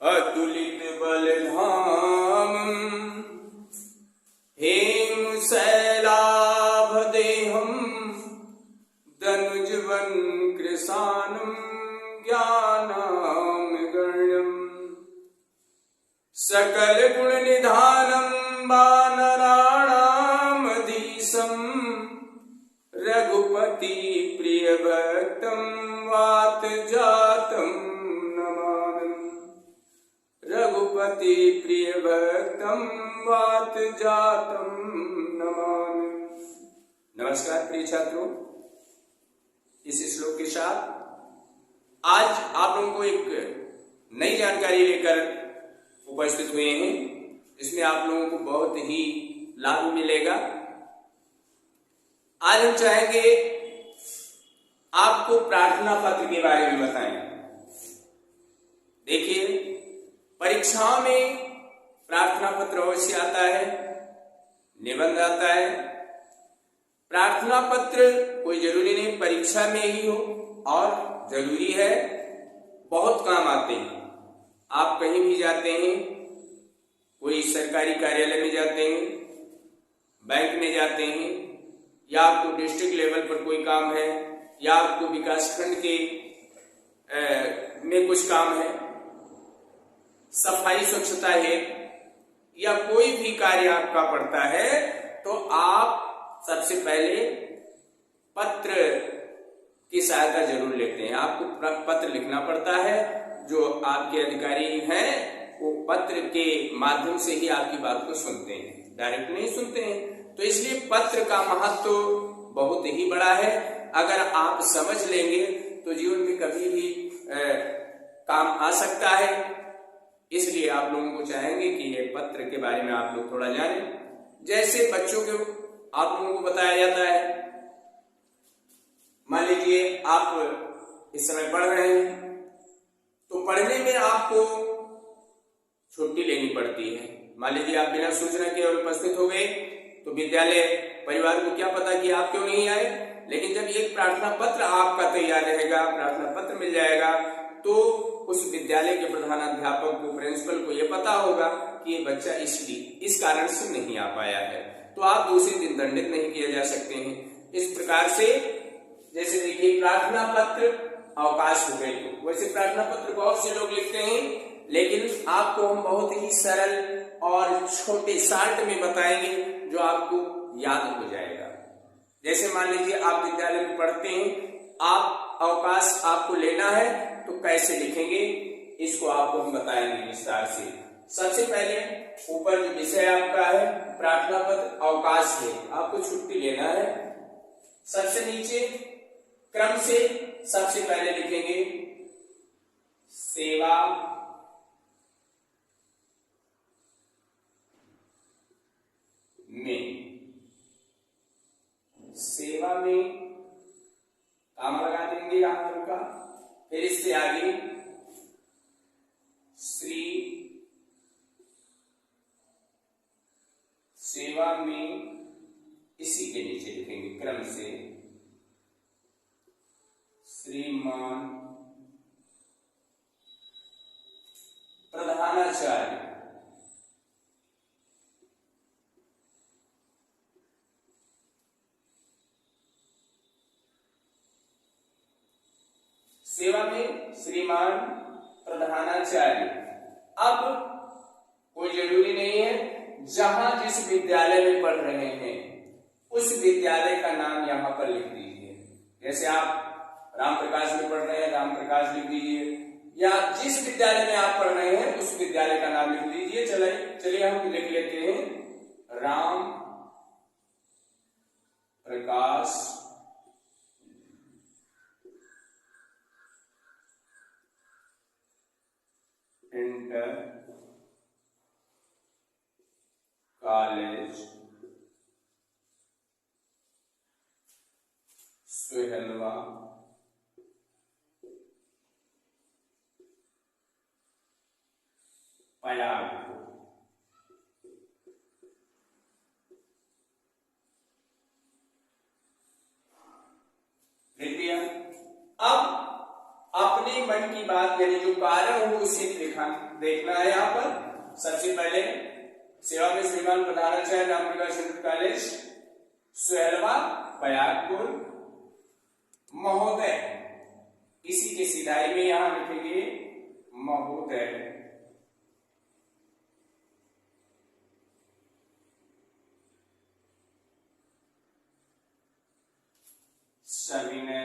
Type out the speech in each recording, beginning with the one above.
अतुलित बलधाम हेम शैलाभदेहं दनुजवन कृशानं ज्ञानामगण्यं सकल गुण निधानं वानराणामधीशं रघुपति प्रियभक्तं वात जातं नमामि। रघुपति प्रियभक्तं वात जातं नमामि। नमस्कार प्रिय छात्रों, इस श्लोक के साथ आज आप लोगों को एक नई जानकारी लेकर उपस्थित हुए हैं, जिसमें आप लोगों को बहुत ही लाभ मिलेगा। आज हम चाहेंगे आपको प्रार्थना पत्र के बारे में बताएं। देखिए, परीक्षाओं में प्रार्थना पत्र अवश्य आता है, निबंध आता है। प्रार्थना पत्र कोई जरूरी नहीं परीक्षा में ही हो, और जरूरी है, बहुत काम आते हैं। आप कहीं भी जाते हैं, कोई सरकारी कार्यालय में जाते हैं, बैंक में जाते हैं, या आपको डिस्ट्रिक्ट लेवल पर कोई काम है, या आपको विकास खंड के में कुछ काम है, सफाई स्वच्छता है, या कोई भी कार्य आपका पड़ता है, तो आप सबसे पहले पत्र की सहायता जरूर लेते हैं। आपको पत्र लिखना पड़ता है। जो आपके अधिकारी हैं वो पत्र के माध्यम से ही आपकी बात को सुनते हैं, डायरेक्ट नहीं सुनते हैं। तो इसलिए पत्र का महत्व बहुत ही बड़ा है। अगर आप समझ लेंगे तो जीवन में कभी भी काम आ सकता है। इसलिए आप लोगों को चाहेंगे कि ये पत्र के बारे में आप लोग थोड़ा जानें। जैसे बच्चों को आप लोगों को बताया जाता है, मान लीजिए आप इस समय पढ़ रहे हैं, तो पढ़ने में आपको छुट्टी लेनी पड़ती है। मान लीजिए आप बिना सूचना के उपस्थित हो गए, तो विद्यालय परिवार को क्या पता कि आप क्यों नहीं आए। लेकिन जब एक प्रार्थना पत्र आपका तैयार रहेगा, प्रार्थना पत्र मिल जाएगा, तो उस विद्यालय के प्रधानाध्यापक को, प्रिंसिपल को यह पता होगा कि ये बच्चा इस कारण से नहीं आ पाया है, तो आप दूसरे दिन दंडित नहीं किए जा सकते हैं। इस प्रकार से जैसे देखिए, प्रार्थना पत्र अवकाश हो गए, तो वैसे प्रार्थना पत्र बहुत से लोग लिखते हैं, लेकिन आपको हम बहुत ही सरल और छोटे शार्ट में बताएंगे जो आपको याद हो जाएगा। जैसे मान लीजिए आप विद्यालय में पढ़ते हैं, आप अवकाश आपको लेना है, तो कैसे लिखेंगे इसको आपको हम बताएंगे विस्तार से। सबसे पहले ऊपर जो विषय आपका है प्रार्थना पत्र अवकाश है, आपको छुट्टी लेना है। सबसे नीचे क्रम से सबसे पहले लिखेंगे सेवा में। सेवा में काम लगा देंगे आप लोग का। फिर इससे आगे श्री सेवा में, इसी के नीचे लिखेंगे क्रम से श्रीमान प्रधानाचार्य। सेवा में श्रीमान प्रधानाचार्य। अब कोई जरूरी नहीं है, जहां जिस विद्यालय में पढ़ रहे हैं उस विद्यालय का नाम यहां पर लिख दीजिए। जैसे आप राम प्रकाश में पढ़ रहे हैं, राम प्रकाश लिख दीजिए, या जिस विद्यालय में आप पढ़ रहे हैं उस विद्यालय का नाम लिख दीजिए। चलिए हम लिख लेते हैं राम प्रकाश इंटर कॉलेज सोहलवा पयागपुर। लिख दिया। अब अपने मन की बात, यानी जो कारण हूं उसे देखना है। यहाँ पर सबसे पहले सेवा में श्रीमान प्रधानाचार्य रामप्रकाश इंटर कॉलेज सुहेलवा बयाकपुर महोदय, इसी के सिधाई में यहां लिखेंगे महोदय। सविनय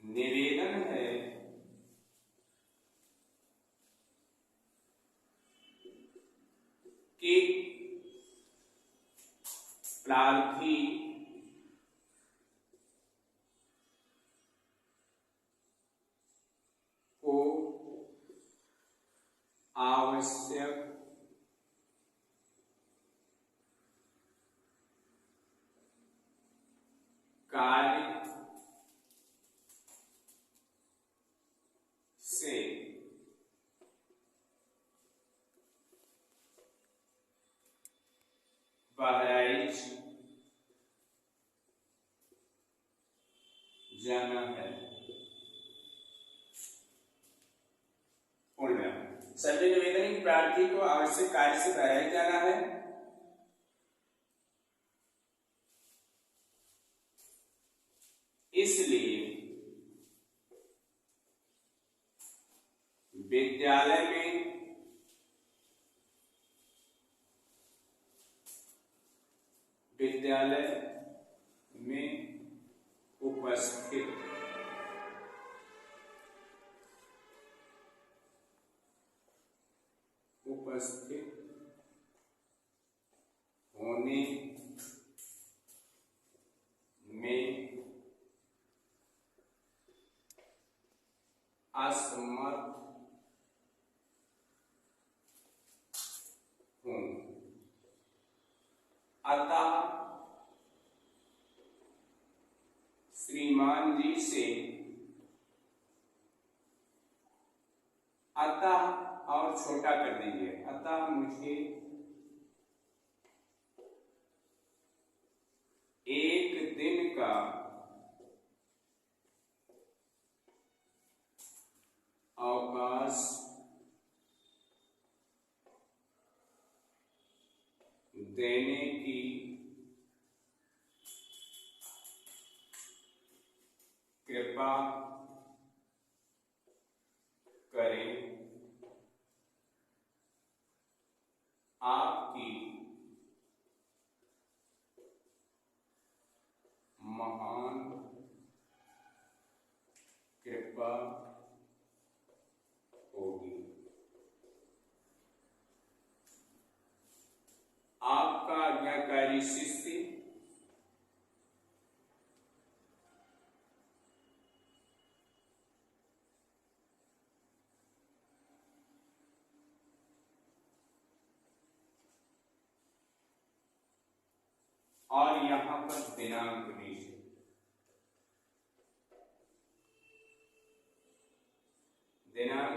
निवेदन है कि प्रार्थी को आवश्यक कार्य से बहराइच जाना है। सभी निवेदन की प्रार्थी को आवश्यक कार्य से बहराइच जाना है। इसलिए विद्यालय में उपस्थित होने में असमर्थ हूं, अतः श्रीमान जी से अतः और छोटा कर दीजिए, अतः मुझे एक दिन का अवकाश देने की कृपा करें। आपकी महान कृपा होगी। आपका आज्ञाकारी शिष्य और यहां पर दिनांक दीजिए, दिनांक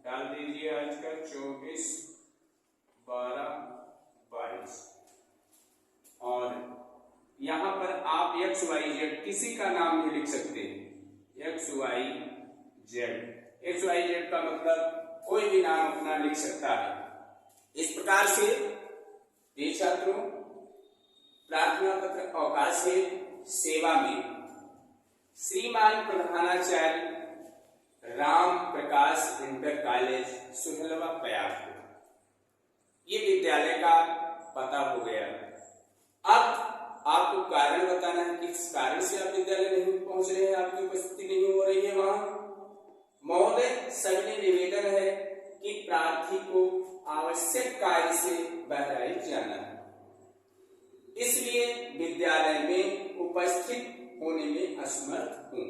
डाल दीजिए आज का 24/12/22 और यहां पर आप XYZ किसी का नाम भी लिख सकते हैं। XYZ का मतलब कोई भी नाम अपना लिख सकता है। इस प्रकार से ये छात्रों प्रार्थना पत्र अवकाश है सेवा में श्रीमान प्रधानाचार्य राम प्रकाश इंटर कॉलेज सुहेलवा बयाकपुर, ये विद्यालय का पता हो गया। अब आपको कारण बताना है किस कारण से आप विद्यालय नहीं पहुंच रहे हैं, आपकी उपस्थिति नहीं हो रही है वहां। महोदय, सविनय निवेदन है कि प्रार्थी को आवश्यक कार्य से बहराइच जाना है, इसलिए विद्यालय में उपस्थित होने में असमर्थ हूं,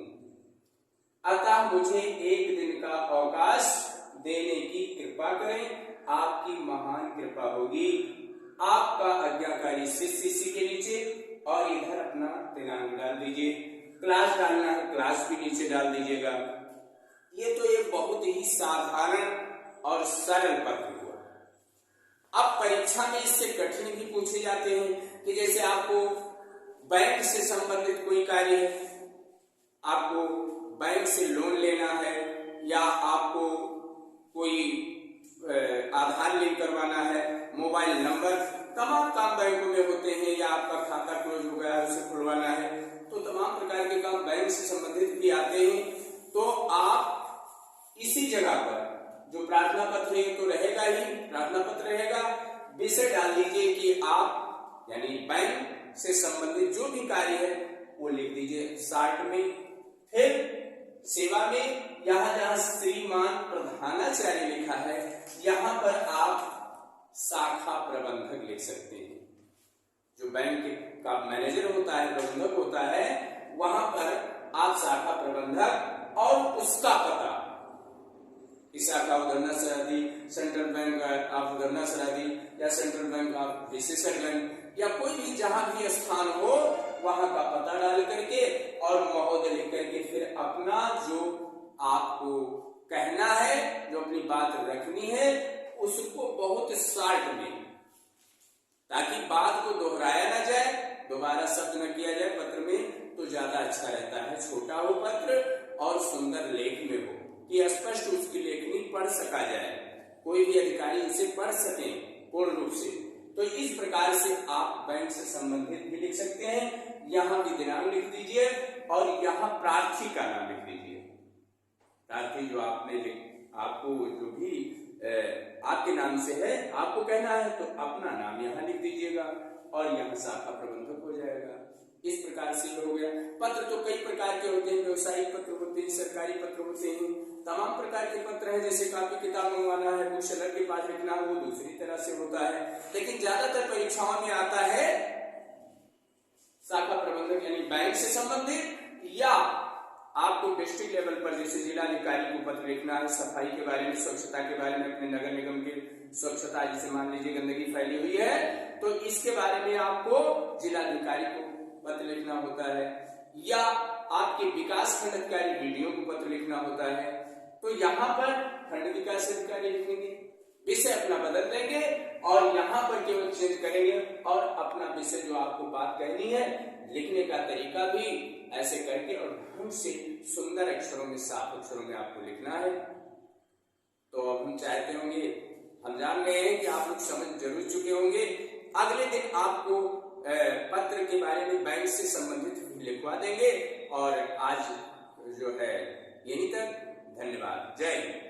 अतः मुझे एक दिन का अवकाश देने की कृपा करें। आपकी महान कृपा होगी। आपका आज्ञाकारी शिष्य इसी के नीचे और इधर अपना दिनांक डाल दीजिए। क्लास डालना है, क्लास भी नीचे डाल दीजिएगा। ये तो एक बहुत ही साधारण और सरल पत्र हुआ। अब परीक्षा में इससे कठिन भी पूछे जाते हैं कि जैसे आपको बैंक से संबंधित कोई कार्य है आपको बैंक से लोन लेना है या आपको कोई आधार लिंक करवाना है, मोबाइल नंबर, तमाम काम बैंकों में होते हैं, या आपका खाता क्लोज हो गया है उसे खुलवाना है, तो तमाम प्रकार के काम बैंक से संबंधित भी आते हैं। तो आप इसी जगह पर जो प्रार्थना पत्र है तो रहेगा ही, प्रार्थना पत्र रहेगा, विषय डाल दीजिए कि आप यानी बैंक से संबंधित जो भी कार्य है वो लिख दीजिए शॉर्ट में। फिर सेवा में यहाँ जहाँ श्रीमान प्रधानाचार्य लिखा है यहाँ पर आप शाखा प्रबंधक लिख सकते हैं। जो बैंक का मैनेजर होता है, प्रबंधक होता है, वहां पर आप शाखा प्रबंधक और उसका पता, शाखा उधरना सरादी, सेंट्रल बैंक ऑफ उधरना सरादी या सेंट्रल बैंक ऑफ विशेषगंज या कोई भी जहां भी स्थान हो वहां का पता डाल करके और महोदय लिख करके फिर अपना जो आपको कहना है, जो अपनी बात रखनी है, उसको बहुत शॉर्ट में, ताकि बात को दोहराया ना जाए, दोबारा शब्द न किया जाए पत्र में, तो ज्यादा अच्छा रहता है। छोटा हो पत्र और सुंदर लेख में हो कि स्पष्ट उसकी लेखनी पढ़ सका जाए, कोई भी अधिकारी उसे पढ़ सके पूर्ण रूप से। तो इस प्रकार से आप बैंक से संबंधित भी लिख सकते हैं। यहाँ भी दिनांक लिख दीजिए और यहाँ प्रार्थी का नाम लिख दीजिए। प्रार्थी जो आपको जो भी आपके नाम से है, आपको कहना है तो अपना नाम यहाँ लिख दीजिएगा और यहाँ शाखा प्रबंधक हो जाएगा। इस प्रकार से हो गया। पत्र तो कई प्रकार के होते हैं, व्यवसायिक पत्र होते हैं, सरकारी पत्र होते हैं, तमाम प्रकार के पत्र हैं। जैसे कापी किताब मंगवाना है, बुक सेलर के पास लिखना, वो दूसरी तरह से होता है। लेकिन ज्यादातर परीक्षाओं में आता है शाखा प्रबंधक यानी बैंक से संबंधित, या आपको डिस्ट्रिक्ट लेवल पर जैसे जिलाधिकारी को पत्र लिखना है सफाई के बारे में, स्वच्छता के बारे में, अपने नगर निगम के स्वच्छता, जैसे मान लीजिए गंदगी फैली हुई है तो इसके बारे में आपको जिलाधिकारी को पत्र लिखना होता है, या आपके विकास खंड अधिकारी वीडियो को पत्र लिखना होता है। तो यहाँ पर खंड विकास अधिकारी लिखेंगे, विषय अपना बदल देंगे और यहाँ पर केवल चेंज करेंगे और अपना विषय जो आपको बात कहनी है, लिखने का तरीका भी ऐसे करके और ढंग से सुंदर अक्षरों में, साफ अक्षरों में आपको लिखना है। तो अब हम चाहते होंगे, हम जान गए हैं कि आप लोग समझ जरूर चुके होंगे। अगले दिन आपको पत्र के बारे में बैंक से संबंधित लिखवा देंगे। और आज जो है यहीं तक, धन्यवाद, जय हिंद।